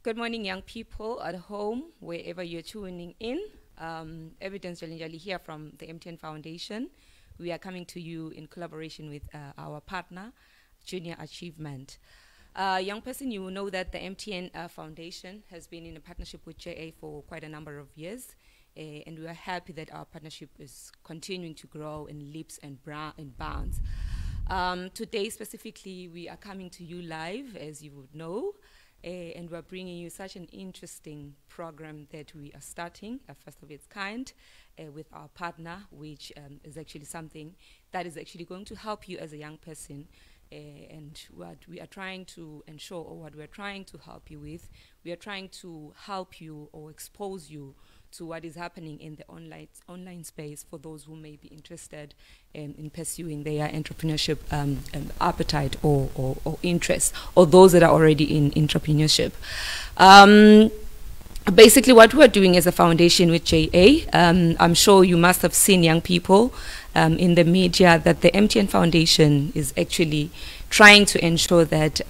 Good morning, young people at home, wherever you're tuning in. Evidence Jalinjali here from the MTN Foundation. We are coming to you in collaboration with our partner, Junior Achievement. Young person, you will know that the MTN Foundation has been in a partnership with JA for quite a number of years. And we are happy that our partnership is continuing to grow in leaps and bounds. Today specifically, we are coming to you live, as you would know, and we're bringing you such an interesting program that we are starting, a first of its kind, with our partner, which is actually something that is actually going to help you as a young person. And what we are trying to ensure, or what we're trying to help you with, we are trying to help you or expose you to what is happening in the online space for those who may be interested in pursuing their entrepreneurship appetite or interest, or those that are already in entrepreneurship. Basically, what we're doing as a foundation with JA, I'm sure you must have seen, young people, in the media, that the MTN Foundation is actually trying to ensure that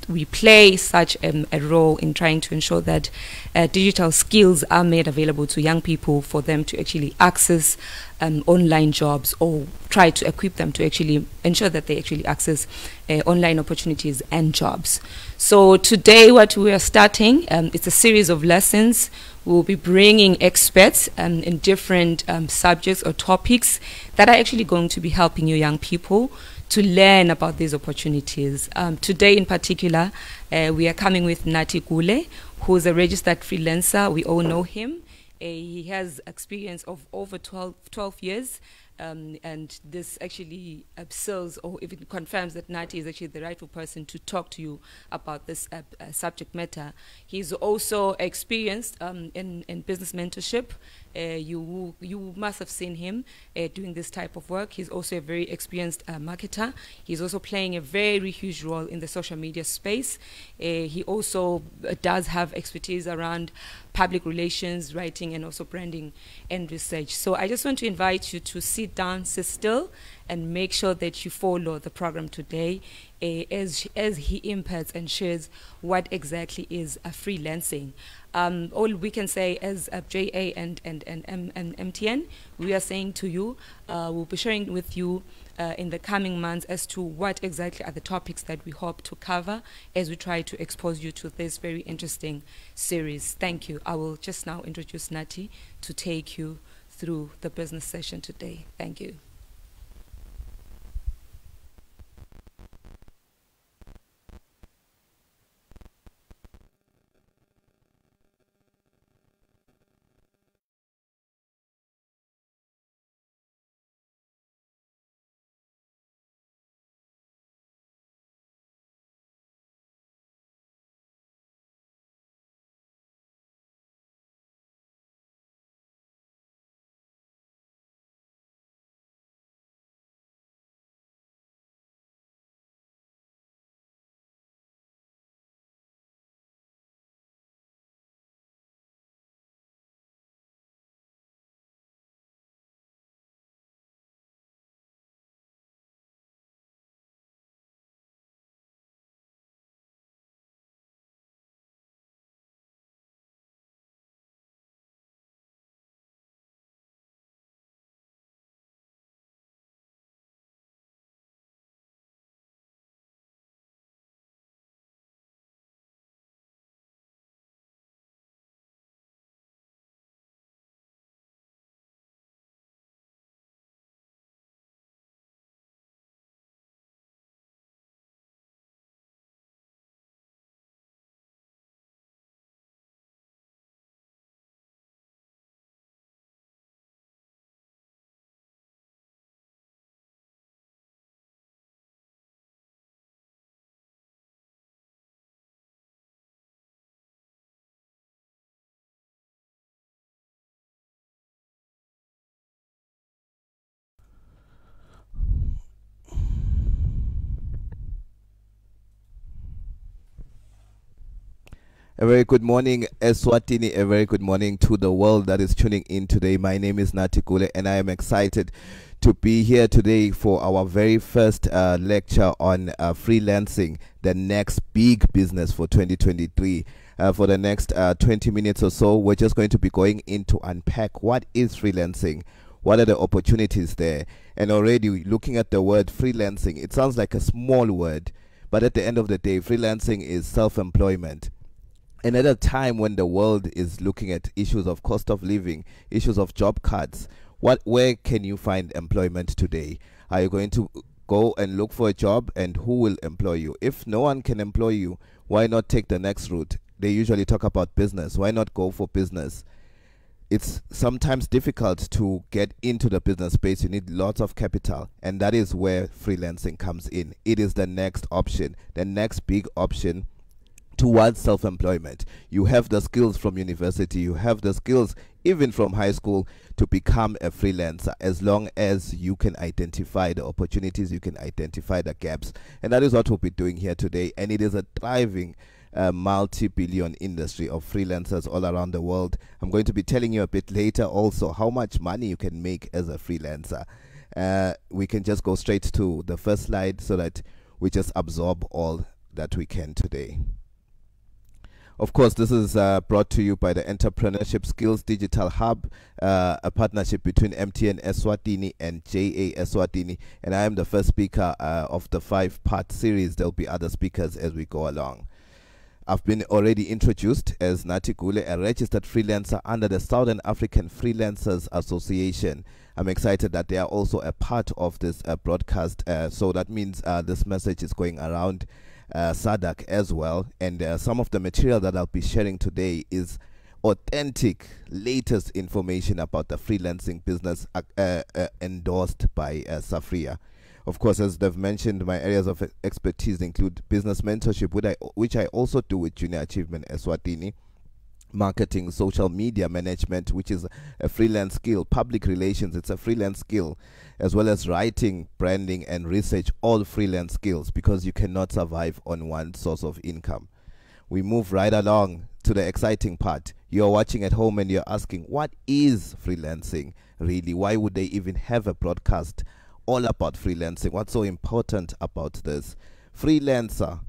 we play such a role in trying to ensure that digital skills are made available to young people for them to actually access online jobs, or try to equip them to actually ensure that they actually access online opportunities and jobs. So today what we are starting, it's a series of lessons. We'll be bringing experts in different subjects or topics that are actually going to be helping you young people to learn about these opportunities. Today in particular, we are coming with Nathi Gule, who is a registered freelancer. We all know him. He has experience of over 12 years, and this actually serves, or even confirms, that Nathi is actually the rightful person to talk to you about this subject matter. He's also experienced in business mentorship. You must have seen him doing this type of work. He's also a very experienced marketer. He's also playing a very huge role in the social media space. He also does have expertise around public relations, writing, and also branding and research. So I just want to invite you to sit down, sit still, and make sure that you follow the program today as he imparts and shares what exactly is freelancing. All we can say as JA and MTN, we are saying to you, we'll be sharing with you in the coming months as to what exactly are the topics that we hope to cover as we try to expose you to this very interesting series. Thank you. I will just now introduce Nathi to take you through the business session today. Thank you. A very good morning, Eswatini. A very good morning to the world that is tuning in today. My name is Nathi Gule, and I am excited to be here today for our very first lecture on freelancing, the next big business for 2023. For the next 20 minutes or so, we're just going to be going into unpack what is freelancing, what are the opportunities there, and already looking at the word freelancing, it sounds like a small word, but at the end of the day, freelancing is self-employment. And at a time when the world is looking at issues of cost of living, issues of job cuts, where can you find employment today? Are you going to go and look for a job, and who will employ you? If no one can employ you, why not take the next route? They usually talk about business. Why not go for business? It's sometimes difficult to get into the business space. You need lots of capital, and that is where freelancing comes in. It is the next option, the next big option towards self-employment. You have the skills from university, you have the skills even from high school to become a freelancer, as long as you can identify the opportunities, you can identify the gaps. And that is what we'll be doing here today. And it is a thriving multi-billion industry of freelancers all around the world. I'm going to be telling you a bit later also how much money you can make as a freelancer. We can just go straight to the first slide so that we just absorb all that we can today. Of course, this is brought to you by the Entrepreneurship Skills Digital Hub, a partnership between MTN Eswatini and JA Eswatini. And I am the first speaker of the 5-part series. There will be other speakers as we go along. I've been already introduced as Nathi Gule, a registered freelancer under the Southern African Freelancers Association. I'm excited that they are also a part of this broadcast. So that means this message is going around SADC as well, and some of the material that I'll be sharing today is authentic, latest information about the freelancing business endorsed by Safria. Of course, as they've mentioned, my areas of expertise include business mentorship, which I also do with Junior Achievement Eswatini, marketing, social media management, which is a freelance skill, public relations, it's a freelance skill, as well as writing, branding, and research, all freelance skills, because you cannot survive on one source of income. We move right along to the exciting part. You're watching at home and you're asking, what is freelancing really? Why would they even have a broadcast all about freelancing? What's so important about this? Freelancer,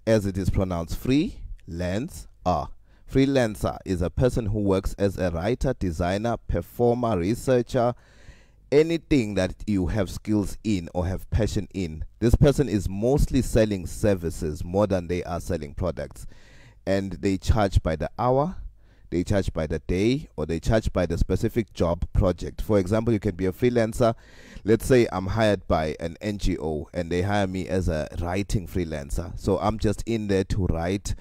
as it is pronounced, freelancer. Freelancer is a person who works as a writer, designer, performer, researcher, anything that you have skills in or have passion in. This person is mostly selling services more than they are selling products. And they charge by the hour, they charge by the day, or they charge by the specific job project. For example, you can be a freelancer. Let's say I'm hired by an NGO and they hire me as a writing freelancer. So I'm just in there to write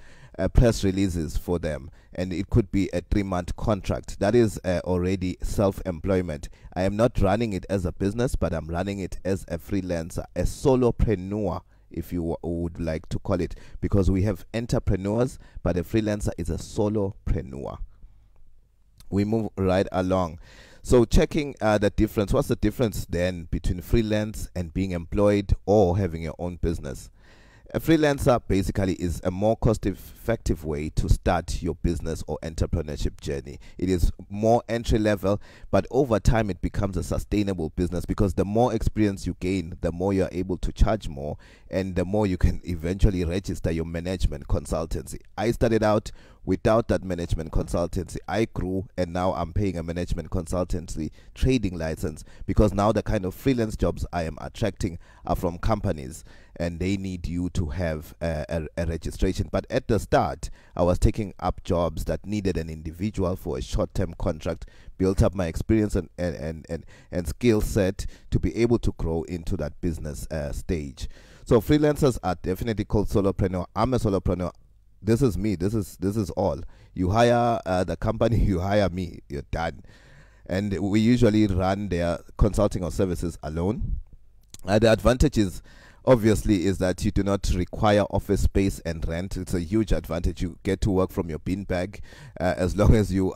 press releases for them, and it could be a 3-month contract. That is already self-employment. I am not running it as a business, but I'm running it as a freelancer, a solopreneur, if you would like to call it, because we have entrepreneurs, but a freelancer is a solopreneur. We move right along. So checking the difference. What's the difference then between freelance and being employed or having your own business? A freelancer basically is a more cost-effective way to start your business or entrepreneurship journey. It is more entry-level, but over time it becomes a sustainable business, because the more experience you gain, the more you are able to charge more, and the more you can eventually register your management consultancy. I started out without that management consultancy. I grew, and now I'm paying a management consultancy trading license, because now the kind of freelance jobs I am attracting are from companies, and they need you to have a registration. But at the start, I was taking up jobs that needed an individual for a short-term contract, built up my experience and skill set to be able to grow into that business stage. So freelancers are definitely called solopreneur. I'm a solopreneur. This is me. This is all. You hire the company, you hire me, you're done. And we usually run their consulting or services alone. The advantages, obviously, is that you do not require office space and rent. It's a huge advantage. You get to work from your beanbag as long as you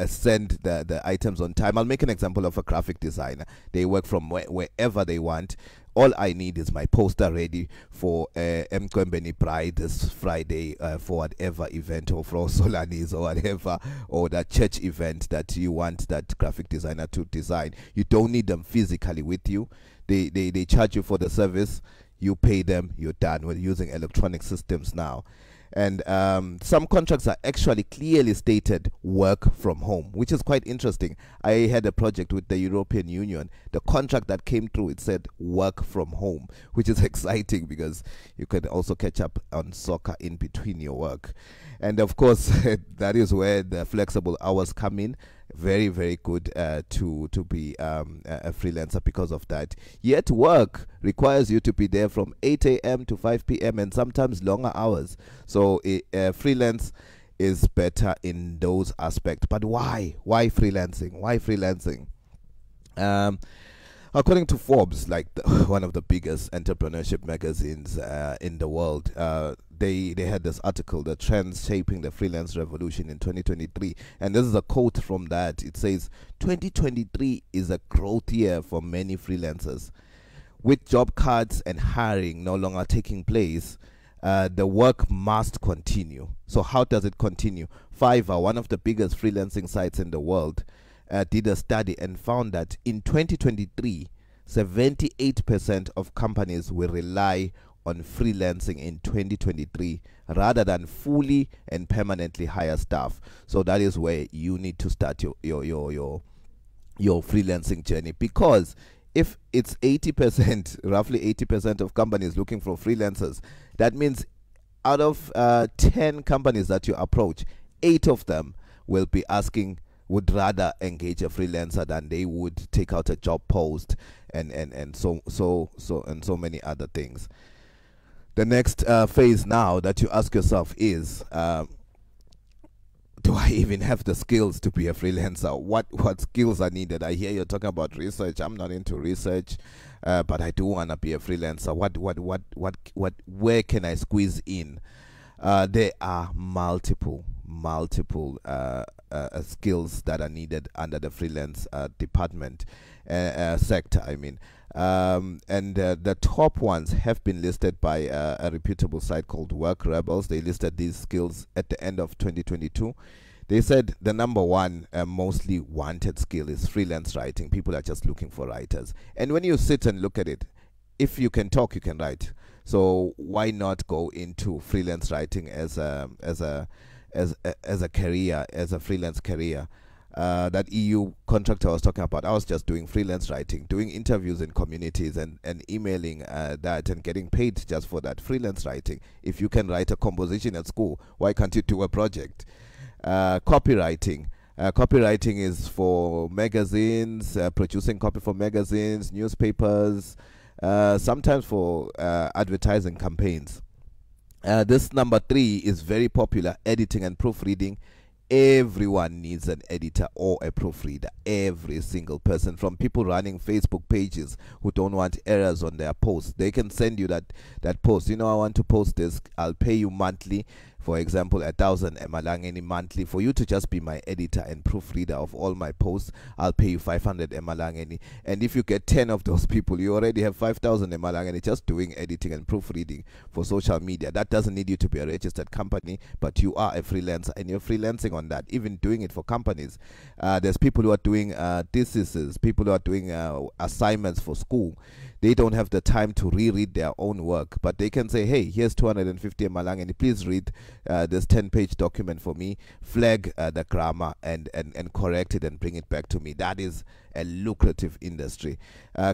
send the items on time. I'll make an example of a graphic designer. They work from wherever they want. All I need is my poster ready for Mkwembeni Pride this Friday for whatever event, or for Solanis or whatever, or that church event that you want that graphic designer to design. You don't need them physically with you. They charge you for the service. You pay them. You're done. We're using electronic systems now. And some contracts are actually clearly stated work from home, which is quite interesting. I had a project with the European Union. The contract that came through, it said work from home, which is exciting because you can also catch up on soccer in between your work. And of course, that is where the flexible hours come in. Very, very good to be a freelancer because of that. Yet work requires you to be there from 8 a.m. to 5 p.m. and sometimes longer hours. So freelance is better in those aspects. But why? Why freelancing? Why freelancing? According to Forbes, like one of the biggest entrepreneurship magazines in the world, they had this article, The Trends Shaping the Freelance Revolution in 2023. And this is a quote from that. It says, 2023 is a growth year for many freelancers. With job cuts and hiring no longer taking place, the work must continue. So how does it continue? Fiverr, one of the biggest freelancing sites in the world, did a study and found that in 2023, 78% of companies will rely on freelancing in 2023 rather than fully and permanently hire staff. So that is where you need to start your freelancing journey, because if it's 80%, roughly 80% of companies looking for freelancers, that means out of 10 companies that you approach, 8 of them will be asking, would rather engage a freelancer than they would take out a job post and so many other things. The next phase now that you ask yourself is, do I even have the skills to be a freelancer? What skills are needed? I hear you're talking about research. I'm not into research, but I do want to be a freelancer. Where can I squeeze in? There are multiple skills that are needed under the freelance department sector. I mean, and the top ones have been listed by a reputable site called Work Rebels. They listed these skills at the end of 2022. They said the number one mostly wanted skill is freelance writing. People are just looking for writers. And when you sit and look at it, if you can talk, you can write. So why not go into freelance writing as a career, as a freelance career? That EU contract I was talking about, I was just doing freelance writing, doing interviews in communities and emailing that and getting paid just for that freelance writing. If you can write a composition at school, why can't you do a project? Copywriting. Copywriting is for magazines, producing copy for magazines, newspapers, sometimes for advertising campaigns. This number 3 is very popular, editing and proofreading. Everyone needs an editor or a proofreader. Every single person, from people running Facebook pages who don't want errors on their posts. They can send you that post. You know, I want to post this. I'll pay you monthly. For example, 1,000 emalangeni monthly for you to just be my editor and proofreader of all my posts. I'll pay you 500 emalangeni. And if you get 10 of those people, you already have 5,000 emalangeni just doing editing and proofreading for social media. That doesn't need you to be a registered company, but you are a freelancer and you're freelancing on that, even doing it for companies. There's people who are doing theses, people who are doing assignments for school. They don't have the time to reread their own work, but they can say, hey, here's 250 Malangeni, please read this 10-page document for me, flag the grammar and correct it and bring it back to me. That is a lucrative industry.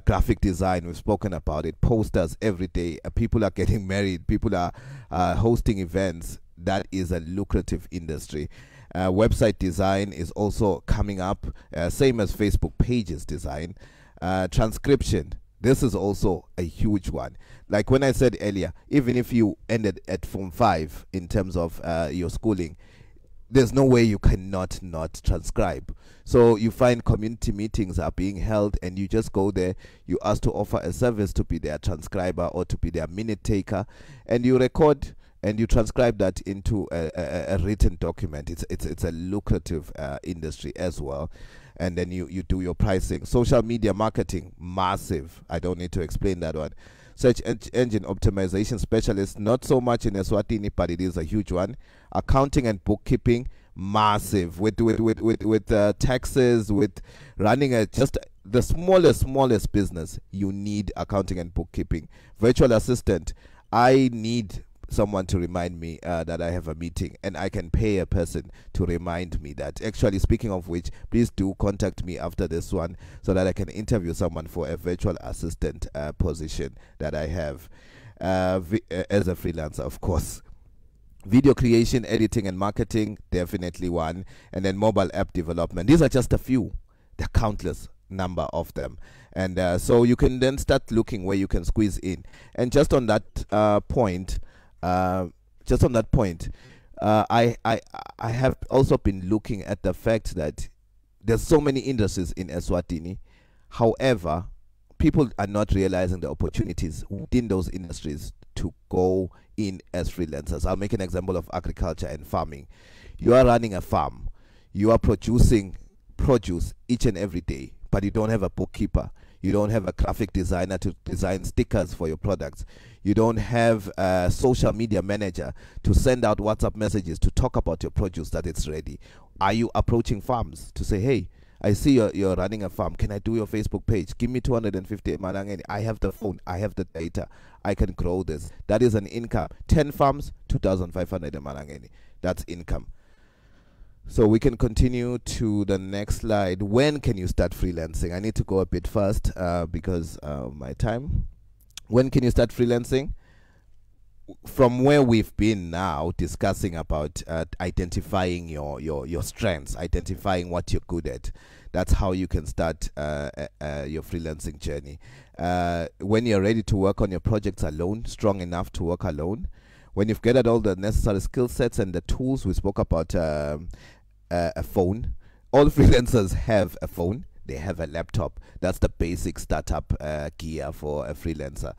Graphic design, we've spoken about it. Posters every day. People are getting married. People are hosting events. That is a lucrative industry. Website design is also coming up, same as Facebook pages design. Transcription. This is also a huge one. Like when I said earlier, even if you ended at Form 5 in terms of your schooling, there's no way you cannot not transcribe. So you find community meetings are being held and you just go there, you ask to offer a service to be their transcriber or to be their minute taker, and you record and you transcribe that into a written document. It's a lucrative industry as well. and then you do your pricing. Social media marketing, massive. I don't need to explain that one. Search engine optimization specialist, not so much in Eswatini, but it is a huge one. Accounting and bookkeeping, massive. With taxes, with running just the smallest business, you need accounting and bookkeeping. Virtual assistant, I need someone to remind me that I have a meeting, and I can pay a person to remind me that. Actually, speaking of which, please do contact me after this one so that I can interview someone for a virtual assistant position that I have as a freelancer, of course. Video creation, editing, and marketing, definitely one. And then mobile app development. These are just a few. There are countless number of them, and so you can then start looking where you can squeeze in. And just on that point, I have also been looking at the fact that there's so many industries in Eswatini. However, people are not realizing the opportunities within those industries to go in as freelancers. I'll make an example of agriculture and farming. You are running a farm, you are producing produce each and every day, but you don't have a bookkeeper, you don't have a graphic designer to design stickers for your products, you don't have a social media manager to send out WhatsApp messages to talk about your produce that it's ready. Are you approaching farms to say, hey, I see you're running a farm, can I do your Facebook page? Give me 250 malangeni. I have the phone, I have the data, I can grow this. That is an income. 10 farms, 2,500 malangeni. That's income. So we can continue to the next slide. When can you start freelancing? I need to go a bit fast because my time. When can you start freelancing? From where we've been now discussing about identifying your strengths, identifying what you're good at. That's how you can start your freelancing journey. When you're ready to work on your projects alone, strong enough to work alone, when you've gathered all the necessary skill sets and the tools, we spoke about a phone. All freelancers have a phone. They have a laptop. That's the basic startup gear for a freelancer.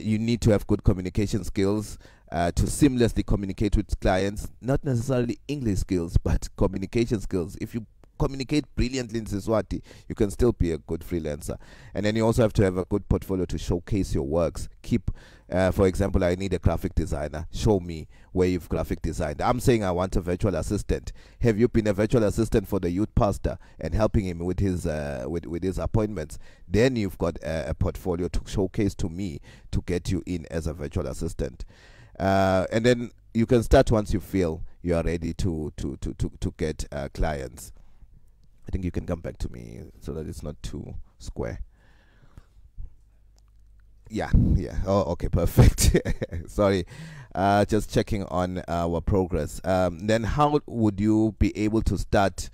You need to have good communication skills to seamlessly communicate with clients. Not necessarily English skills, but communication skills. If you communicate brilliantly in Siswati, you can still be a good freelancer. And then you also have to have a good portfolio to showcase your works. Keep, for example, I need a graphic designer. Show me where you've graphic designed. I'm saying I want a virtual assistant. Have you been a virtual assistant for the youth pastor and helping him with his appointments? Then you've got a portfolio to showcase to me to get you in as a virtual assistant. And then you can start once you feel you are ready to get clients. I think you can come back to me so that it's not too square. Yeah. Oh, okay, perfect. Sorry, just checking on our progress. Then how would you be able to start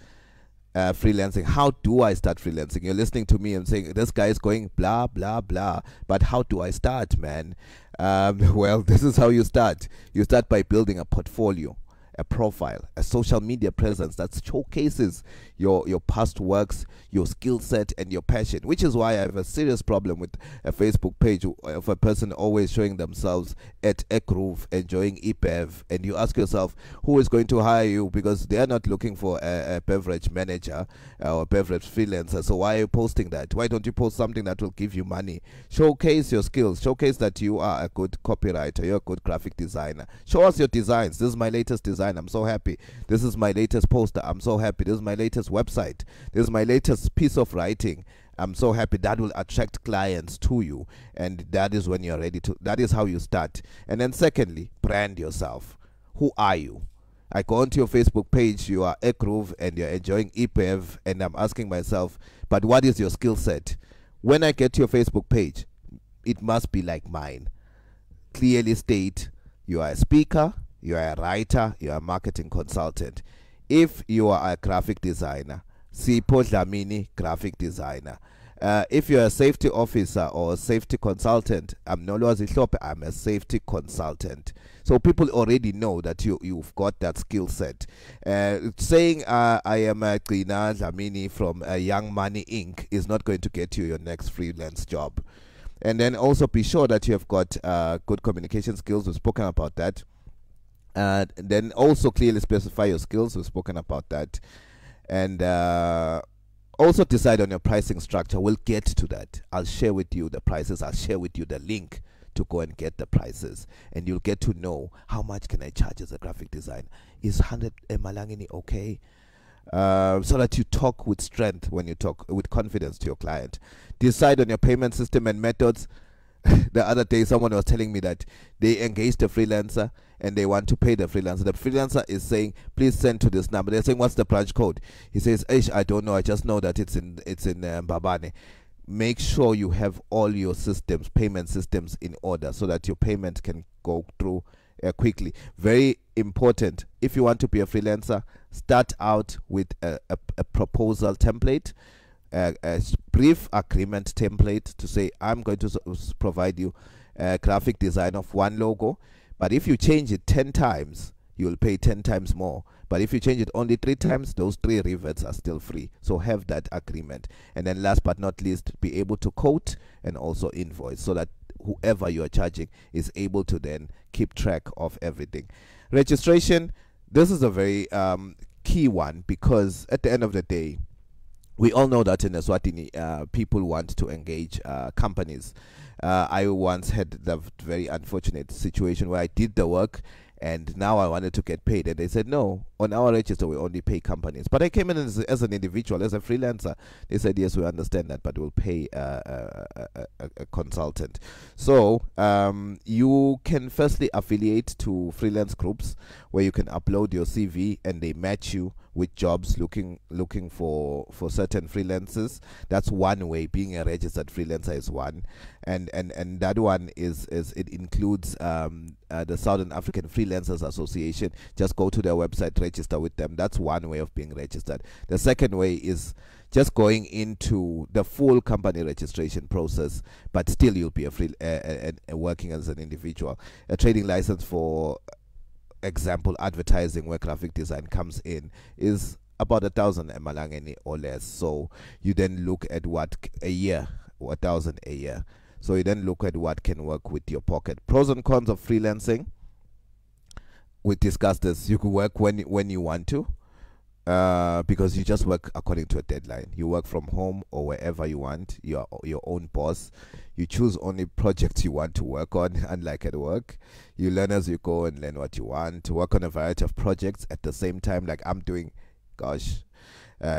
freelancing? How do I start freelancing? You're listening to me and saying, this guy is going blah, blah, blah. But how do I start, man? Well, this is how you start. You start by building a portfolio, a profile, a social media presence that showcases your past works, your skill set, and your passion, which is why I have a serious problem with a Facebook page of a person always showing themselves at a groove, enjoying EPEV, and you ask yourself, who is going to hire you? Because they are not looking for a beverage manager or a beverage freelancer. So why are you posting that? Why don't you post something that will give you money? Showcase your skills. Showcase that you are a good copywriter, you're a good graphic designer. Show us your designs. This is my latest design, I'm so happy. This is my latest poster, I'm so happy. This is my latest website, this is my latest piece of writing, I'm so happy. That will attract clients to you, and that is when you're ready to, that is how you start. And then secondly, brand yourself. Who are you? I go onto your Facebook page, you are a groove and you're enjoying EPEV, and I'm asking myself, but what is your skill set? When I get to your Facebook page, it must be like mine. Clearly state you are a speaker, you are a writer, you are a marketing consultant. If you are a graphic designer, Sipho Dlamini, graphic designer. If you're a safety officer or a safety consultant, I'm a safety consultant. So people already know that you've got that skill set. Saying I am a Gina Dlamini from Young Money Inc. is not going to get you your next freelance job. And then also be sure that you have got good communication skills. We've spoken about that. Then also clearly specify your skills. We've spoken about that. And Also decide on your pricing structure. We'll get to that. I'll share with you the prices. I'll share with you the link to go and get the prices, and you'll get to know how much can I charge as a graphic designer. Is 100 Malangini okay? So that you talk with strength, when you talk with confidence to your client. Decide on your payment system and methods. The other day someone was telling me that they engaged a freelancer and they want to pay the freelancer. The freelancer is saying, please send to this number. They're saying, what's the branch code? He says, I don't know, I just know that it's in Mbabane. Make sure you have all your systems, payment systems, in order so that your payment can go through quickly. Very important. If you want to be a freelancer, start out with a proposal template, a brief agreement template to say, I'm going to provide you a graphic design of one logo, but if you change it 10 times, you'll pay 10 times more. But if you change it only 3 times, those 3 reverts are still free. So have that agreement. And then last but not least, be able to quote and also invoice, so that whoever you are charging is able to then keep track of everything. Registration, this is a very key one, because at the end of the day, we all know that in Eswatini, people want to engage companies. I once had the very unfortunate situation where I did the work and now I wanted to get paid, and they said, no, on our register we only pay companies. But I came in as an individual, as a freelancer. They said, yes, we understand that, but we'll pay a consultant. So you can firstly affiliate to freelance groups where you can upload your CV and they match you with jobs looking for certain freelancers. That's one way. Being a registered freelancer is one, and that one is it includes the Southern African Freelancers Association. Just go to their website, register with them. That's one way of being registered. The second way is just going into the full company registration process, but still you'll be working as an individual. A trading license, for example, advertising, where graphic design comes in, is about 1,000 emalangeni or less. So you then look at what a year, 1,000 a year. So you then look at what can work with your pocket. Pros and cons of freelancing. We discussed this. You could work when you want to, because you just work according to a deadline. You work from home or wherever you want. You are your own boss. You choose only projects you want to work on, unlike at work. You learn as you go and learn what you want. To work on a variety of projects at the same time, like I'm doing. Gosh,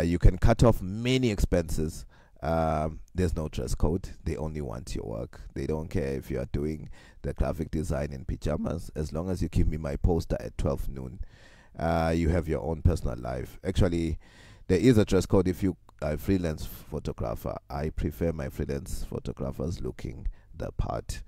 you can cut off many expenses. There's no dress code. They only want your work. They don't care if you are doing the graphic design in pajamas. As long as you give me my poster at 12 noon, you have your own personal life. Actually, there is a dress code if you are a freelance photographer. I prefer my freelance photographers looking the part.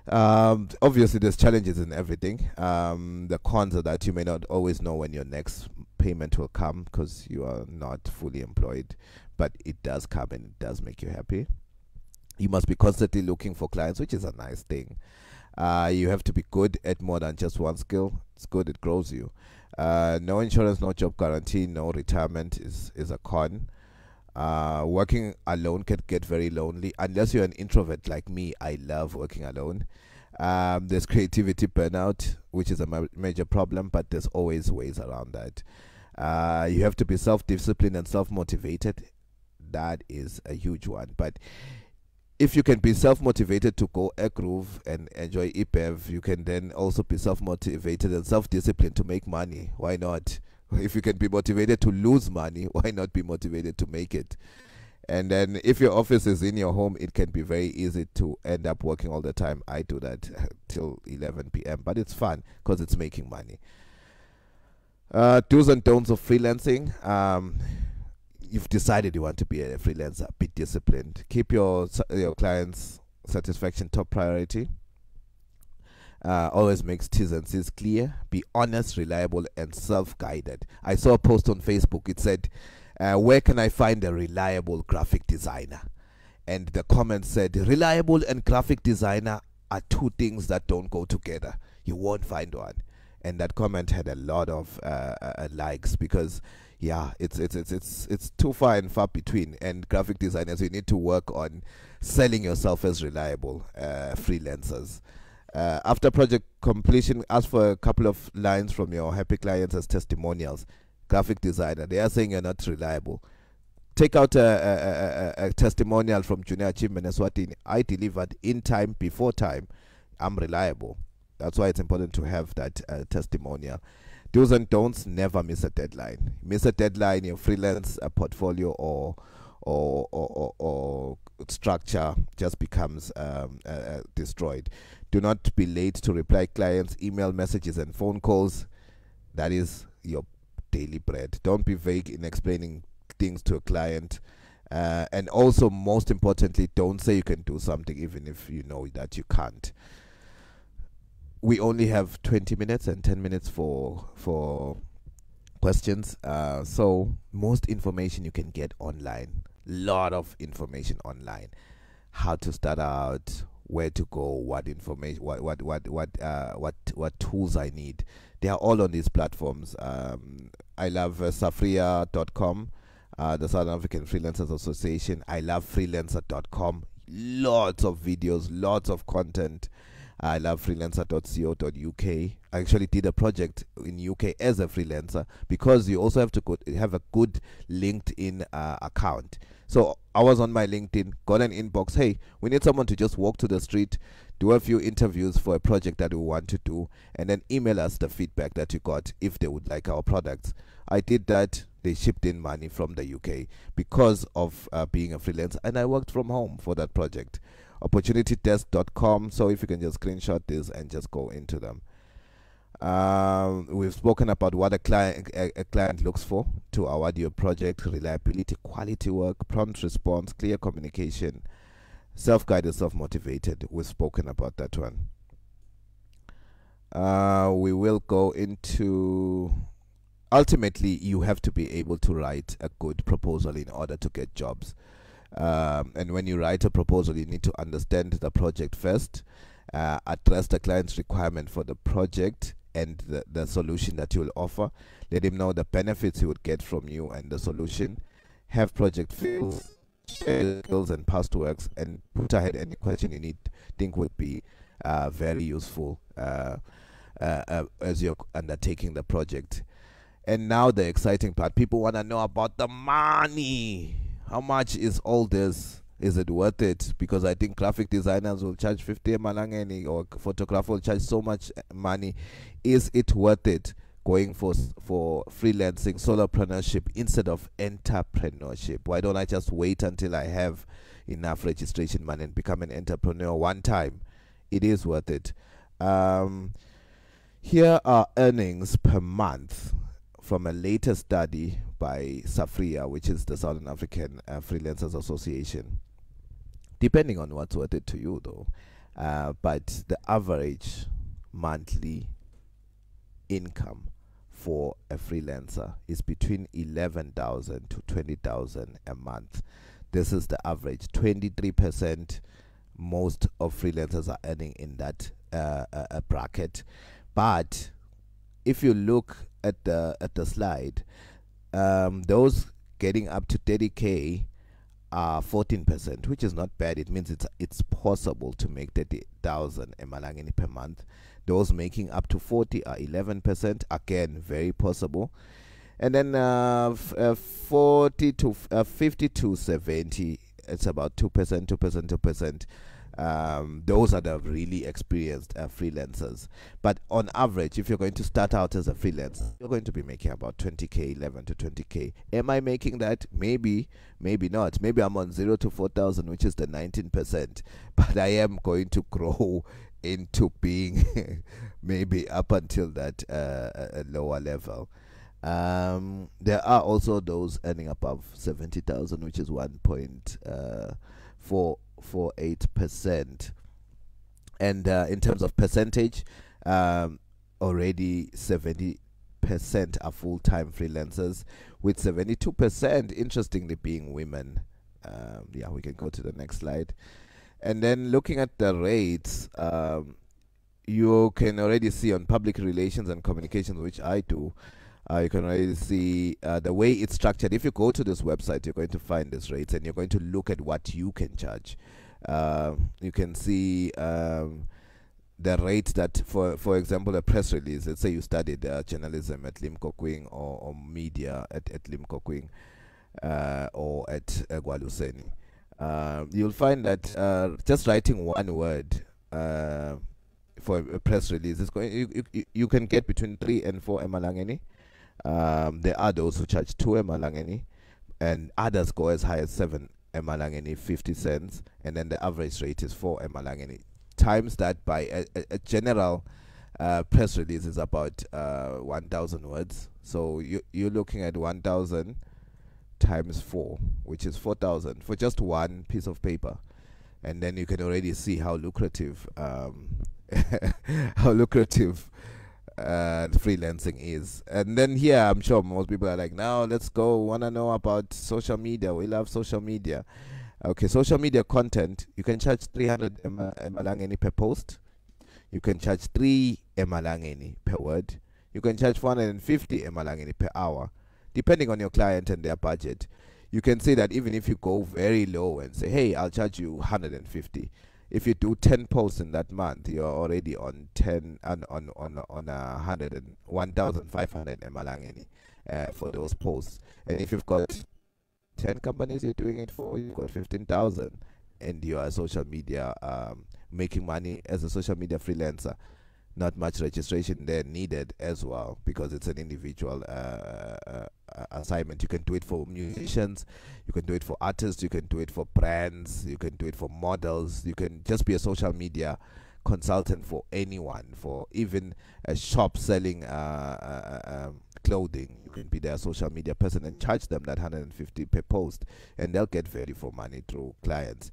Obviously, there's challenges in everything. The cons are that you may not always know when your next payment will come, because you are not fully employed, but it does come and it does make you happy. You must be constantly looking for clients, which is a nice thing. You have to be good at more than just one skill. It's good, it grows you. No insurance, no job guarantee, no retirement is a con. Working alone can get very lonely, unless you're an introvert like me. I love working alone. There's creativity burnout, which is a major problem, but there's always ways around that. You have to be self-disciplined and self-motivated. That is a huge one. But if you can be self-motivated to go a groove and enjoy IPEV, you can then also be self-motivated and self-disciplined to make money. Why not? If you can be motivated to lose money, why not be motivated to make it? And then if your office is in your home, it can be very easy to end up working all the time. I do that till 11 p.m. But it's fun because it's making money. Do's and don'ts of freelancing. You've decided you want to be a freelancer. Be disciplined. Keep your clients' satisfaction top priority. Always makes T's and C's clear. Be honest, reliable, and self-guided. I saw a post on Facebook. It said, where can I find a reliable graphic designer? And the comment said, reliable and graphic designer are two things that don't go together. You won't find one. And that comment had a lot of likes, because yeah, it's too far and far between. And graphic designers, you need to work on selling yourself as reliable freelancers. After project completion, ask for a couple of lines from your happy clients as testimonials. Graphic designer, they are saying you're not reliable. Take out a testimonial from Junior Achievement Eswatini. I delivered in time, before time. I'm reliable. That's why it's important to have that testimonial. Do's and don'ts: never miss a deadline. Miss a deadline, your freelance portfolio or structure just becomes destroyed. Do not be late to reply clients' email messages and phone calls. That is your daily bread. Don't be vague in explaining things to a client. And also, most importantly, don't say you can do something even if you know that you can't. We only have 20 minutes and 10 minutes for questions. So most information you can get online. Lot of information online. How to start out, where to go, what information, what tools I need. They are all on these platforms. I love safria.com, the South African Freelancers Association. I love freelancer.com. Lots of videos, lots of content. I love freelancer.co.uk. I actually did a project in UK as a freelancer, because you also have to have a good LinkedIn account. So I was on my LinkedIn, got an inbox. Hey, we need someone to just walk to the street, do a few interviews for a project that we want to do, and then email us the feedback that you got if they would like our products. I did that. They shipped in money from the UK because of being a freelancer, and I worked from home for that project. Opportunitydesk.com. So if you can just screenshot this and just go into them. We've spoken about what a client looks for to award your project: reliability, quality work, prompt response, clear communication, self-guided, self-motivated. We've spoken about that one. We will go into, ultimately, you have to be able to write a good proposal in order to get jobs. And when you write a proposal, you need to understand the project first, address the client's requirement for the project and the solution that you will offer. Let him know the benefits he would get from you and the solution. Have project skills, share skills and past works, and put ahead any question you think would be very useful as you're undertaking the project. And now the exciting part: people want to know about the money. How much is all this? Is it worth it? Because I think graphic designers will charge 50 malangeni, or photographer will charge so much money. Is it worth it going for freelancing, solopreneurship instead of entrepreneurship? Why don't I just wait until I have enough registration money and become an entrepreneur one time? It is worth it. Here are earnings per month from a latest study by SAFRIA, which is the Southern African Freelancers Association. Depending on what's worth it to you, though. But the average monthly income for a freelancer is between 11,000 to 20,000 a month. This is the average. 23% most of freelancers are earning in that bracket. But if you look at the slide, those getting up to 30k are 14%, which is not bad. It means it's possible to make 30,000 emalangeni per month. Those making up to 40 are 11%, again very possible. And then 40 to 50 to 70, it's about 2%, 2%. Those are the really experienced freelancers. But on average, if you're going to start out as a freelancer, you're going to be making about 20k, 11 to 20k. Am I making that? Maybe not. Maybe I'm on 0 to 4,000, which is the 19%. But I am going to grow into being maybe up until that a lower level. There are also those earning above 70,000, which is 1.48%. And in terms of percentage, already 70% are full-time freelancers, with 72% interestingly being women. Yeah, we can go to the next slide. And then looking at the rates, you can already see on public relations and communications, which I do, you can already see the way it's structured. If you go to this website, you're going to find these rates, and you're going to look at what you can charge. You can see the rates that, for example, a press release. Let's say you studied journalism at Limco Queen or media at Limco Queen. or at Egwaluseni. You'll find that just writing one word for a press release is going. You can get between 3 and 4 emalangeni. There are those who charge 2 emalangeni, and others go as high as 7 emalangeni 50 cents, and then the average rate is 4 emalangeni. Times that by a general press release is about 1,000 words. So you're looking at 1,000 times 4, which is 4,000 for just one piece of paper, and then you can already see how lucrative freelancing is. And then here, I'm sure most people are like, now let's go, want to know about social media. We love social media. Okay, social media content, you can charge 300 emalangeni per post. You can charge 3 emalangeni per word. You can charge 450 emalangeni per hour, depending on your client and their budget. You can see that even if you go very low and say, hey, I'll charge you 150. If you do 10 posts in that month, you're already on 1,500 emalangeni for those posts. And if you've got 10 companies you're doing it for, you've got 15,000, and you are a social media making money as a social media freelancer. Not much registration there needed as well, because it's an individual assignment. You can do it for musicians, you can do it for artists, you can do it for brands, you can do it for models. You can just be a social media consultant for anyone, for even a shop selling clothing. You can be their social media person and charge them that 150 per post, and they'll get value for money through clients.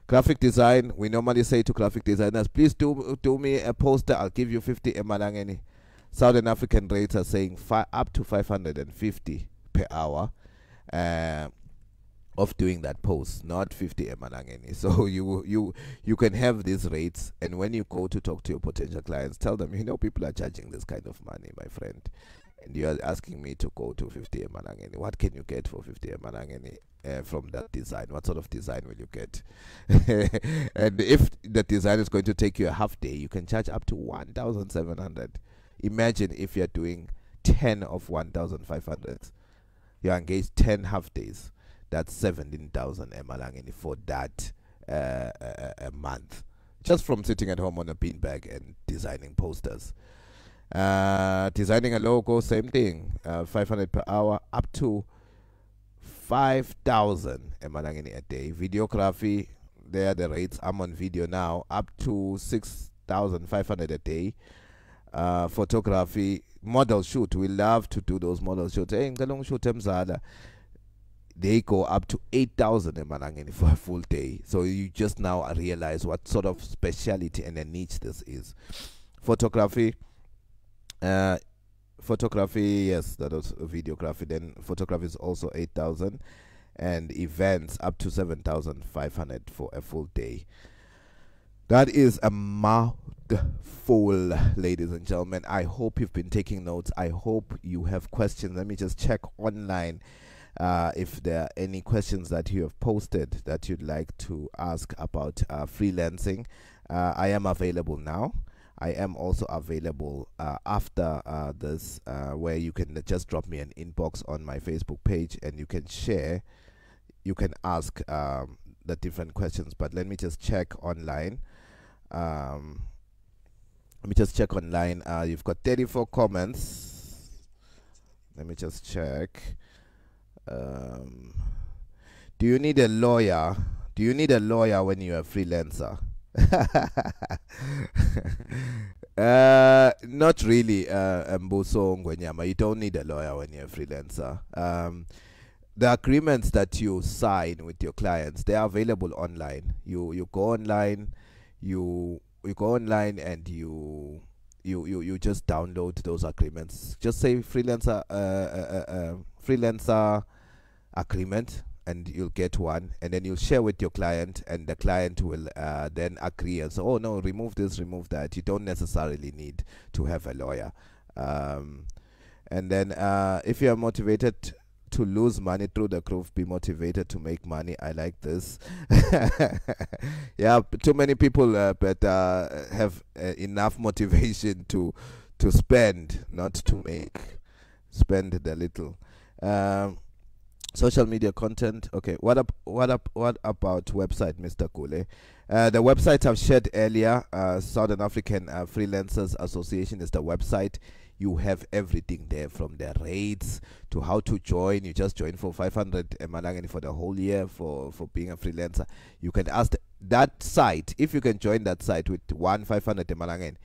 Graphic design, we normally say to graphic designers, please do me a poster, I'll give you 50 emalangeni. Southern African rates are saying up to 550 per hour of doing that post, not 50 emalangeni. So you can have these rates, and when you go to talk to your potential clients, tell them, people are charging this kind of money, my friend, and you are asking me to go to 50 emalangeni. What can you get for 50 emalangeni? From that design, what sort of design will you get? And if the design is going to take you a half day, you can charge up to 1,700. Imagine if you're doing 10 of 1,500, you engaged 10 half days. That's 17,000 emalangeni for that a month, just from sitting at home on a beanbag and designing posters. Designing a logo, same thing, 500 per hour, up to 5,000 emalangeni a day. Videography, there are the rates. I'm on video now, up to 6,500 a day. Photography, model shoot, we love to do those model shoots. Hey, they go up to 8,000 emalangeni for a full day. So you just now realize what sort of speciality and a niche this is. Photography, yes, that was videography. Then photography is also 8,000, and events up to 7,500 for a full day. That is a mouthful, ladies and gentlemen. I hope you've been taking notes. I hope you have questions. Let me just check online if there are any questions that you have posted that you'd like to ask about freelancing. I am available now. I am also available after this, where you can just drop me an inbox on my Facebook page, and you can share, you can ask the different questions. But let me just check online. You've got 34 comments. Let me just check. Do you need a lawyer? Do you need a lawyer when you're a freelancer? Not really, Mbuso Ngwenyama. You don't need a lawyer when you're a freelancer. The agreements that you sign with your clients, they are available online. You go online, you go online, and you just download those agreements. Just say freelancer agreement, and you'll get one, and then you'll share with your client, and the client will then agree and say, oh no, remove this, remove that. You don't necessarily need to have a lawyer. And then if you are motivated to lose money through the groove, be motivated to make money. I like this. Yeah, too many people but have enough motivation to spend, not to make. Spend the little. Social media content. Okay, what about website, Mr. Gule? The website I've shared earlier, Southern African Freelancers Association is the website. You have everything there, from the rates to how to join. You just join for 500 emalangeni for the whole year for being a freelancer. You can ask that site, if you can join that site with 500 emalangeni.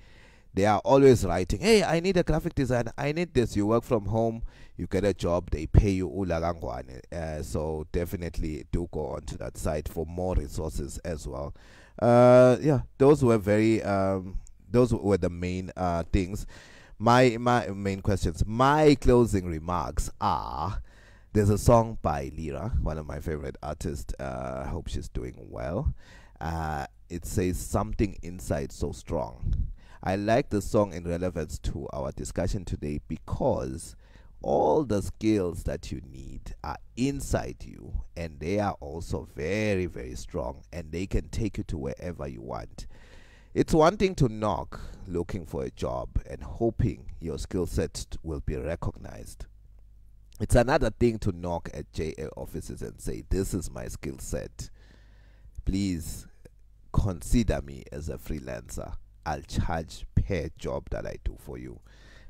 They are always writing, hey, I need a graphic designer, I need this. You work from home, you get a job, they pay you ulalangwane. So definitely do go onto that site for more resources as well. Yeah, those were the main things. My main questions. My closing remarks are: there's a song by Lyra, one of my favorite artists. I hope she's doing well. It says, something inside so strong. I like the song in relevance to our discussion today, because all the skills that you need are inside you, and they are also very, very strong, and they can take you to wherever you want. It's one thing to knock looking for a job and hoping your skill set will be recognized. It's another thing to knock at JA offices and say, this is my skill set. Please consider me as a freelancer. I'll charge per job that I do for you.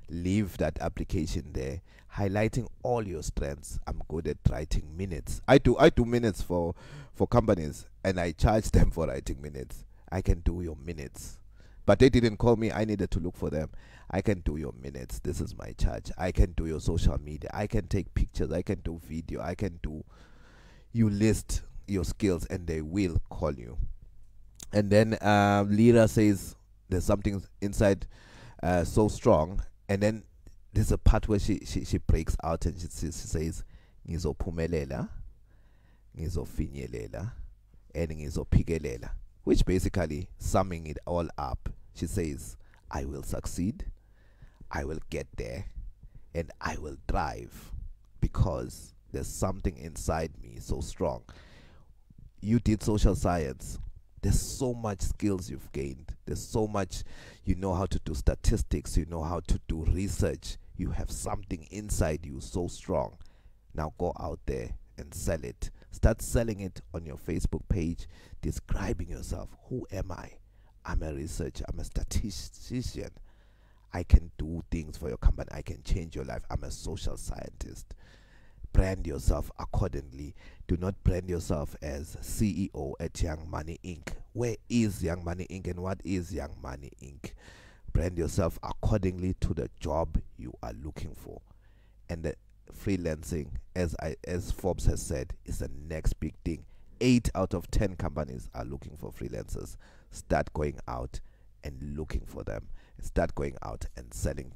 Leave that application there, highlighting all your strengths. I'm good at writing minutes. I do minutes for companies, and I charge them for writing minutes. I can do your minutes. But they didn't call me, I needed to look for them. I can do your minutes. This is my charge. I can do your social media. I can take pictures. I can do video. I can do. You list your skills and they will call you. And then Lyra says, there's something inside so strong. And then there's a part where she breaks out and she says, ngizophumelela, ngizofinyelela, and ngizophikelela. Which basically, summing it all up, she says, I will succeed, I will get there, and I will drive, because there's something inside me so strong. You did social science. There's so much skills you've gained. There's so much, you know how to do statistics, you know how to do research. You have something inside you so strong. Now go out there and sell it. Start selling it on your Facebook page, describing yourself. Who am I? I'm a researcher. I'm a statistician. I can do things for your company. I can change your life. I'm a social scientist. Brand yourself accordingly. Do not brand yourself as CEO at Young Money Inc. Where is Young Money Inc. and what is Young Money Inc.? Brand yourself accordingly to the job you are looking for. And the freelancing, as Forbes has said, is the next big thing. 8 out of 10 companies are looking for freelancers. Start going out and looking for them. Start going out and selling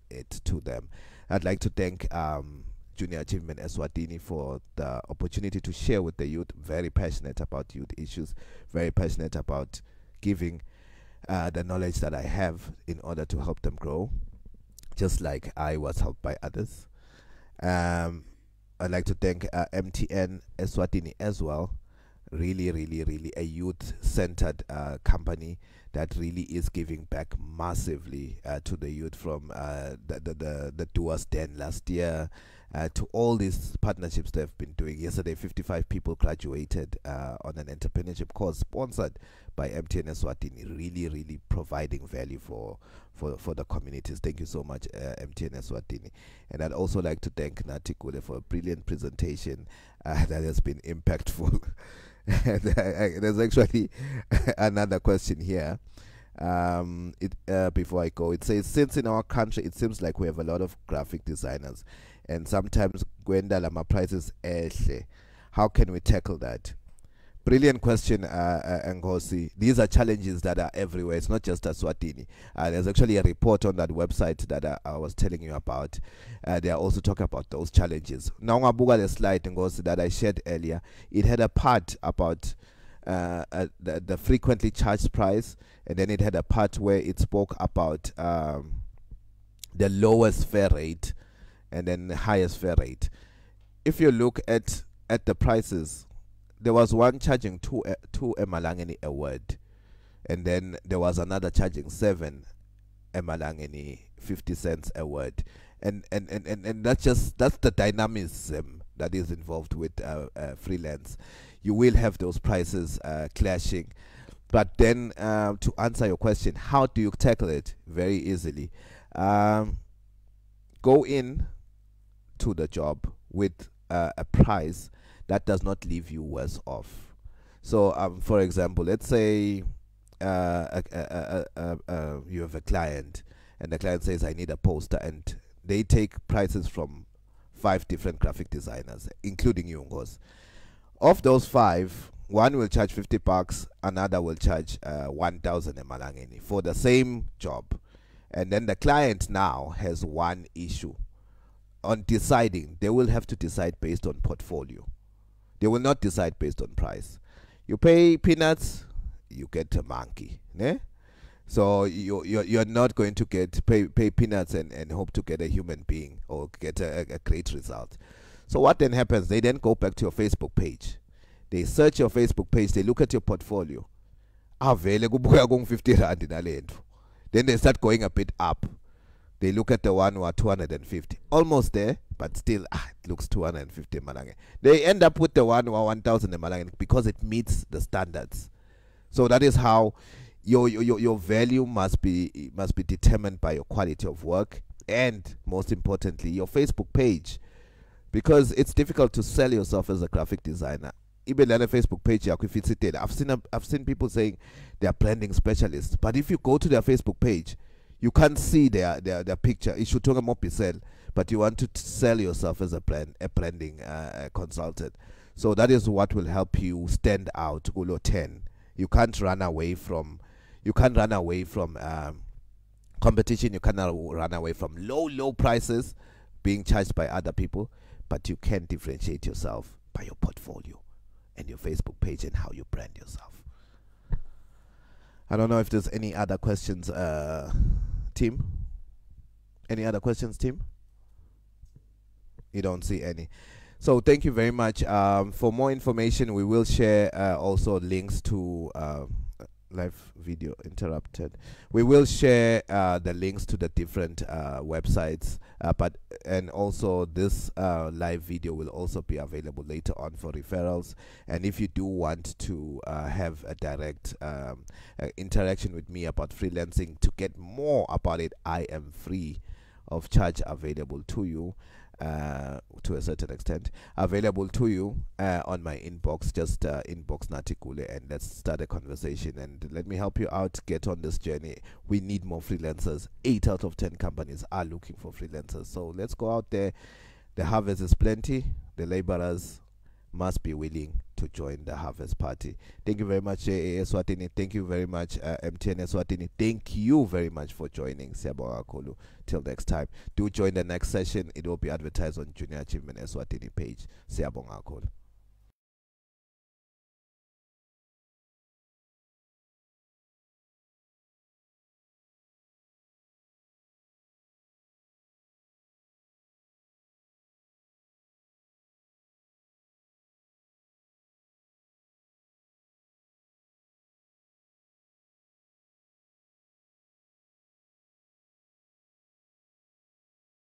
it to them. I'd like to thank Junior Achievement Eswatini for the opportunity to share with the youth. Very passionate about youth issues, very passionate about giving the knowledge that I have in order to help them grow, just like I was helped by others. I'd like to thank MTN Eswatini as well. Really a youth-centered company that really is giving back massively to the youth, from the Doers Den last year to all these partnerships they've been doing. Yesterday, 55 people graduated on an entrepreneurship course sponsored by MTN Eswatini. Really providing value for the communities. Thank you so much, MTN Eswatini. And I'd also like to thank Nathi Gule for a brilliant presentation that has been impactful. There's actually another question here. Before I go, it says, since in our country it seems like we have a lot of graphic designers, and sometimes Gwenda Lama prices ehle, how can we tackle that? Brilliant question, Ngosi. These are challenges that are everywhere. It's not just Eswatini. There's actually a report on that website that I was telling you about. They are also talking about those challenges. Now, the slide, Ngosi, that I shared earlier, it had a part about the frequently charged price, and then it had a part where it spoke about the lowest fare rate and then the highest fare rate. If you look at the prices, there was one charging 2 emalangeni a word, and then there was another charging 7 emalangeni 50 cents a word, and that's the dynamism that is involved with freelance, you will have those prices clashing. But then to answer your question, how do you tackle it? Very easily. Go in to the job with a price that does not leave you worse off. So for example, let's say you have a client, and the client says, I need a poster, and they take prices from 5 different graphic designers, including Yungos. Of those 5, one will charge $50, another will charge 1,000 emalangeni for the same job. And then the client now has one issue on deciding. They will have to decide based on portfolio. They will not decide based on price. You pay peanuts, you get a monkey, né? So you're not going to pay peanuts and hope to get a human being or get a great result. So what then happens? They then go back to your Facebook page. They search your Facebook page. They look at your portfolio. Avele kubuya kung 50 rand inalento. Then they start going a bit up. They look at the one who are 250, almost there, but still it looks 250 malange. They end up with the one who are 1,000 malange because it meets the standards. So that is how your value must be determined by your quality of work, and most importantly your Facebook page, because it's difficult to sell yourself as a graphic designer. Even on a Facebook page, I've seen people saying they are branding specialists, but if you go to their Facebook page, you can't see their picture. It should talk about sell, but you want to sell yourself as a branding consultant. So that is what will help you stand out. Gulo 10. You can't run away from competition. You cannot run away from low prices being charged by other people, but you can differentiate yourself by your portfolio and your Facebook page and how you brand yourself. I don't know if there's any other questions, team. Any other questions, team? You don't see any. So thank you very much. For more information, we will share also links to live video interrupted. We will share the links to the different websites, and also this live video will also be available later on for referrals. And if you do want to have a direct interaction with me about freelancing, to get more about it, I am free of charge, available to you to a certain extent, available to you on my inbox. Just inbox Nathi Gule and let's start a conversation, and let me help you out, get on this journey. We need more freelancers. 8 out of 10 companies are looking for freelancers, so let's go out there. The harvest is plenty. The laborers must be willing to join the harvest party. Thank you very much, Eswatini. Thank you very much, MTN Eswatini. Thank you very much for joining. Siyabonga kakhulu. Till next time, do join the next session. It will be advertised on Junior Achievement Eswatini page. Siyabonga kakhulu.